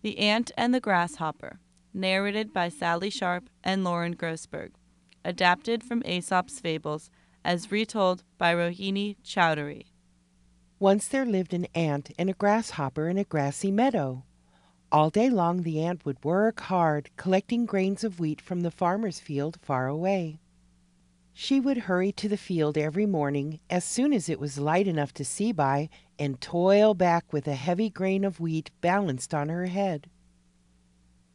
The Ant and the Grasshopper, narrated by Sally Sharp and Lauren Grossberg, adapted from Aesop's Fables, as retold by Rohini Chowdhury. Once there lived an ant and a grasshopper in a grassy meadow. All day long the ant would work hard, collecting grains of wheat from the farmer's field far away. She would hurry to the field every morning as soon as it was light enough to see by, and toil back with a heavy grain of wheat balanced on her head.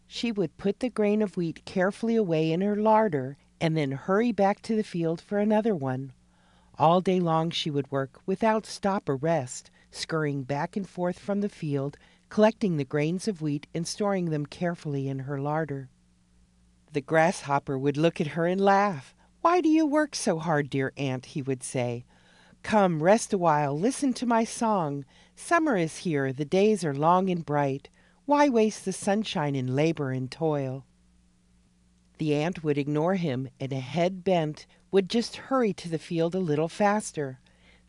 She would put the grain of wheat carefully away in her larder and then hurry back to the field for another one. All day long she would work without stop or rest, scurrying back and forth from the field, collecting the grains of wheat and storing them carefully in her larder. The grasshopper would look at her and laugh. "Why do you work so hard, dear ant?" he would say. "Come, rest a while, listen to my song. Summer is here, the days are long and bright. Why waste the sunshine in labor and toil?" The ant would ignore him, and head bent, would just hurry to the field a little faster.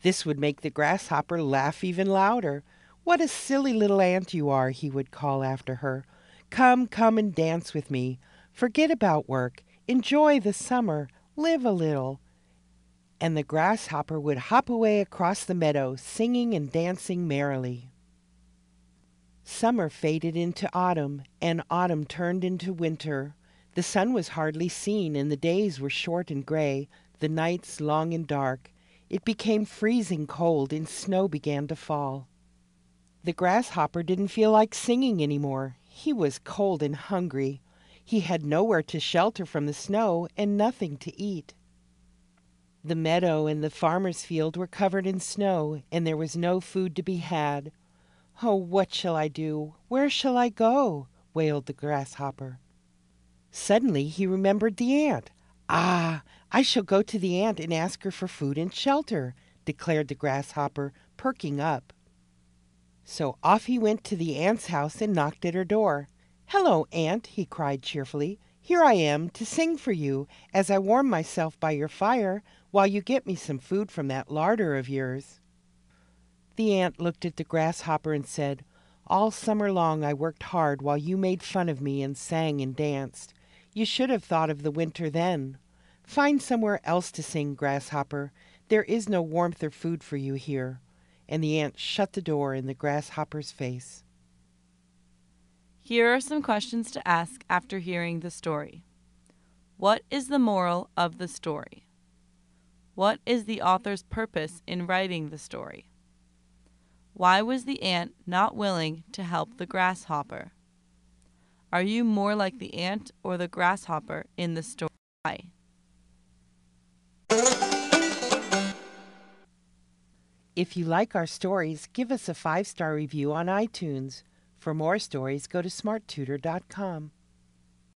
This would make the grasshopper laugh even louder. "What a silly little ant you are," he would call after her. "Come, come and dance with me. Forget about work. Enjoy the summer. Live a little." And the grasshopper would hop away across the meadow, singing and dancing merrily. Summer faded into autumn, and autumn turned into winter. The sun was hardly seen, and the days were short and gray, the nights long and dark. It became freezing cold, and snow began to fall. The grasshopper didn't feel like singing anymore. He was cold and hungry. He had nowhere to shelter from the snow and nothing to eat. The meadow and the farmer's field were covered in snow, and there was no food to be had. "Oh, what shall I do? Where shall I go?" wailed the grasshopper. Suddenly he remembered the ant. "Ah, I shall go to the ant and ask her for food and shelter," declared the grasshopper, perking up. So off he went to the ant's house and knocked at her door. "Hello, ant," he cried cheerfully. "Here I am to sing for you as I warm myself by your fire while you get me some food from that larder of yours." The ant looked at the grasshopper and said, "All summer long I worked hard while you made fun of me and sang and danced. You should have thought of the winter then. Find somewhere else to sing, grasshopper. There is no warmth or food for you here." And the ant shut the door in the grasshopper's face. Here are some questions to ask after hearing the story. What is the moral of the story? What is the author's purpose in writing the story? Why was the ant not willing to help the grasshopper? Are you more like the ant or the grasshopper in the story? Why? If you like our stories, give us a 5-star review on iTunes. For more stories, go to smarttutor.com.